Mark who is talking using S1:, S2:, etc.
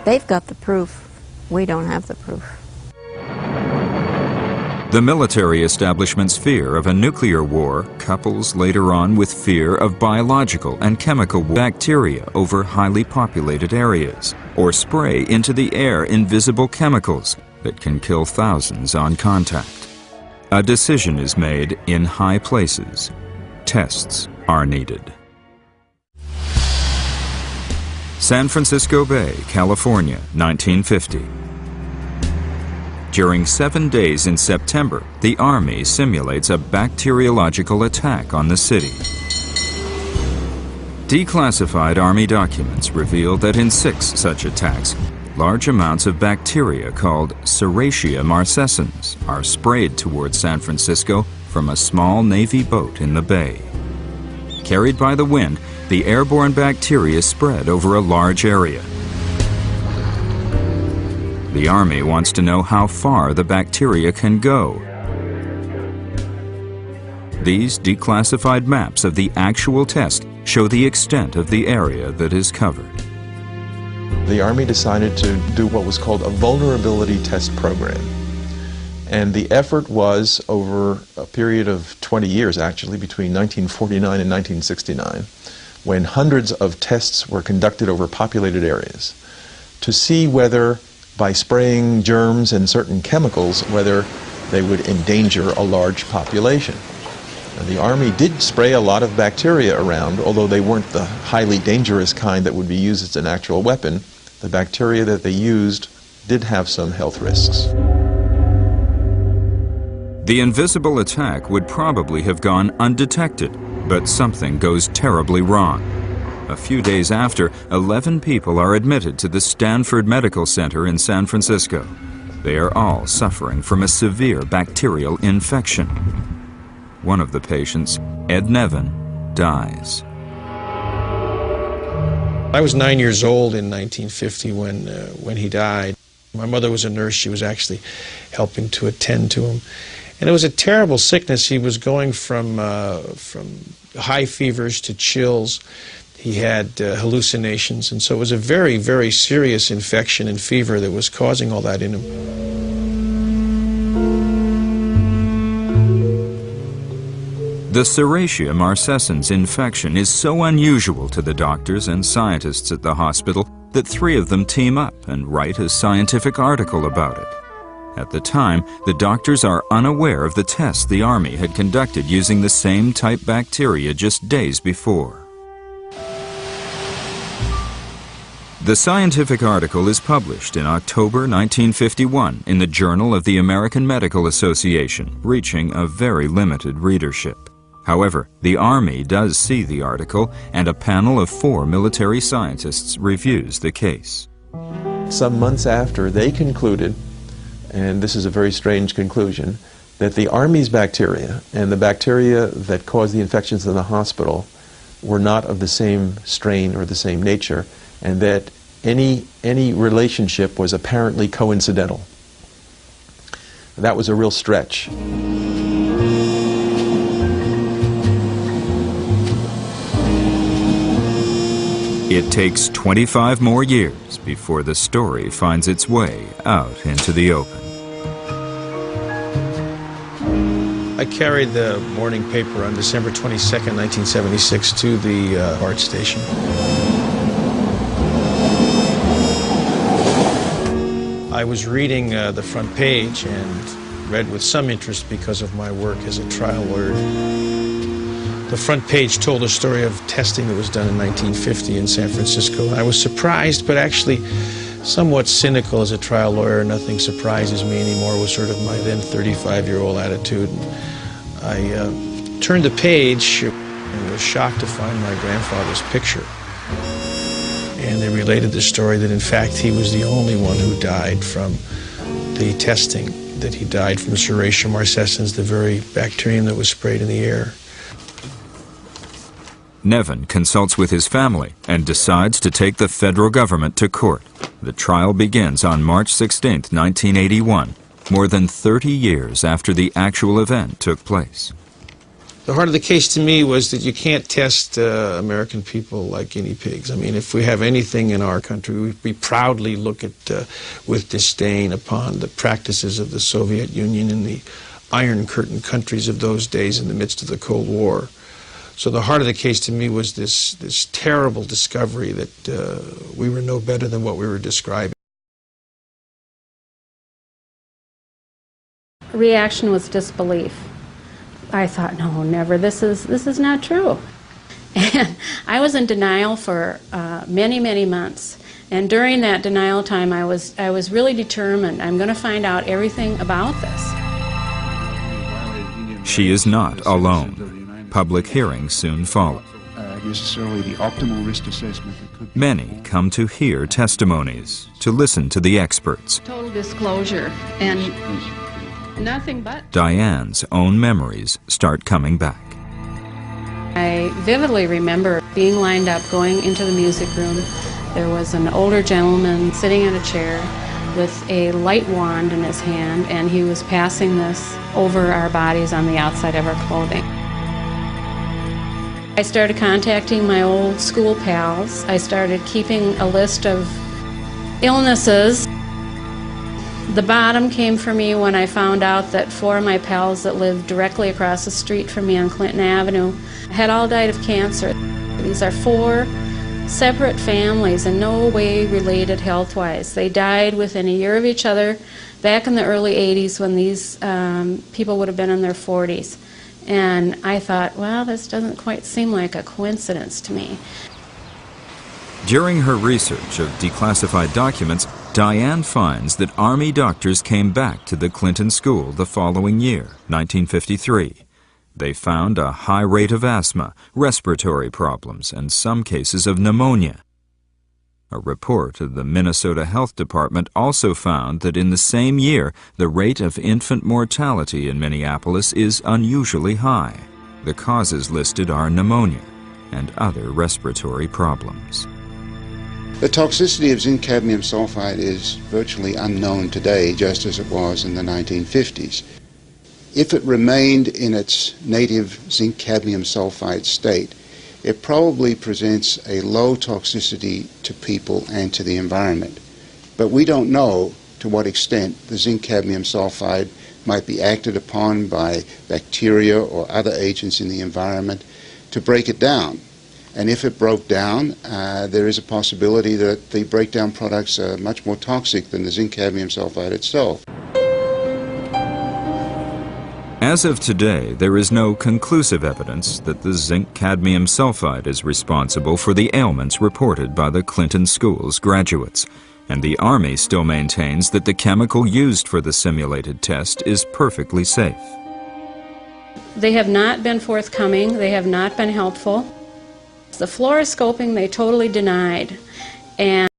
S1: They've got the proof. We don't have the proof.
S2: The military establishment's fear of a nuclear war couples later on with fear of biological and chemical bacteria over highly populated areas, or spray into the air invisible chemicals that can kill thousands on contact. A decision is made in high places. Tests are needed. San Francisco Bay, California, 1950. During 7 days in September, the Army simulates a bacteriological attack on the city. Declassified Army documents reveal that in 6 such attacks, large amounts of bacteria called Serratia marcescens are sprayed towards San Francisco from a small Navy boat in the bay. Carried by the wind, the airborne bacteria spread over a large area. The Army wants to know how far the bacteria can go. These declassified maps of the actual test show the extent of the area that is covered.
S3: The Army decided to do what was called a vulnerability test program. And the effort was over a period of 20 years, actually, between 1949 and 1969, when hundreds of tests were conducted over populated areas to see whether, by spraying germs and certain chemicals, whether they would endanger a large population. And the Army did spray a lot of bacteria around, although they weren't the highly dangerous kind that would be used as an actual weapon. The bacteria that they used did have some health risks.
S2: The invisible attack would probably have gone undetected, but something goes terribly wrong. A few days after, 11 people are admitted to the Stanford Medical Center in San Francisco. They are all suffering from a severe bacterial infection. One of the patients, Ed Nevin, dies.
S4: I was 9 years old in 1950 when he died. My mother was a nurse. She was actually helping to attend to him. And it was a terrible sickness. He was going from high fevers to chills. He had hallucinations, and so it was a very, very serious infection and fever that was causing all that in him.
S2: The Serratia marcescens infection is so unusual to the doctors and scientists at the hospital that 3 of them team up and write a scientific article about it. At the time, the doctors are unaware of the tests the Army had conducted using the same type bacteria just days before. The scientific article is published in October 1951 in the Journal of the American Medical Association, reaching a very limited readership. However, the Army does see the article, and a panel of 4 military scientists reviews the case.
S3: Some months after, they concluded, and this is a very strange conclusion, that the Army's bacteria and the bacteria that caused the infections in the hospital were not of the same strain or the same nature, and that any relationship was apparently coincidental. That was a real stretch.
S2: It takes 25 more years before the story finds its way out into the open.
S4: I carried the morning paper on December 22nd, 1976 to the BART station. I was reading the front page and read with some interest because of my work as a trial lawyer. The front page told a story of testing that was done in 1950 in San Francisco. I was surprised, but actually somewhat cynical as a trial lawyer. Nothing surprises me anymore was sort of my then 35-year-old attitude. I turned the page and was shocked to find my grandfather's picture. And they related the story that in fact he was the only one who died from the testing, that he died from Serratia marcescens, the very bacterium that was sprayed in the air.
S2: Nevin consults with his family and decides to take the federal government to court. The trial begins on March 16, 1981, more than 30 years after the actual event took place.
S4: The heart of the case to me was that you can't test American people like guinea pigs. I mean, if we have anything in our country, we proudly look at with disdain upon the practices of the Soviet Union and the Iron Curtain countries of those days in the midst of the Cold War. So the heart of the case to me was this terrible discovery that we were no better than what we were describing.
S5: Reaction was disbelief. I thought, no, never. This is not true. And I was in denial for many, many months. And during that denial time, I was really determined. I'm going to find out everything about this.
S2: She is not alone. Public hearings soon follow.
S6: Necessarily the optimal risk assessment.
S2: Many come to hear testimonies, to listen to the experts.
S5: Total disclosure and nothing but.
S2: Diane's own memories start coming back.
S5: I vividly remember being lined up, going into the music room. There was an older gentleman sitting in a chair with a light wand in his hand, and he was passing this over our bodies on the outside of our clothing. I started contacting my old school pals. I started keeping a list of illnesses. The bottom came for me when I found out that 4 of my pals that lived directly across the street from me on Clinton Avenue had all died of cancer. These are 4 separate families in no way related health-wise. They died within a year of each other back in the early 80s when these people would have been in their 40s. And I thought, well, this doesn't quite seem like a coincidence to me.
S2: During her research of declassified documents, Diane finds that Army doctors came back to the Clinton School the following year, 1953. They found a high rate of asthma, respiratory problems, and some cases of pneumonia. A report of the Minnesota Health Department also found that in the same year, the rate of infant mortality in Minneapolis is unusually high. The causes listed are pneumonia and other respiratory problems.
S6: The toxicity of zinc cadmium sulfide is virtually unknown today, just as it was in the 1950s. If it remained in its native zinc cadmium sulfide state, it probably presents a low toxicity to people and to the environment. But we don't know to what extent the zinc cadmium sulfide might be acted upon by bacteria or other agents in the environment to break it down. And if it broke down, there is a possibility that the breakdown products are much more toxic than the zinc cadmium sulfide itself.
S2: As of today, there is no conclusive evidence that the zinc cadmium sulfide is responsible for the ailments reported by the Clinton School's graduates, and the Army still maintains that the chemical used for the simulated test is perfectly safe.
S5: They have not been forthcoming. They have not been helpful. The fluoroscoping they totally denied. And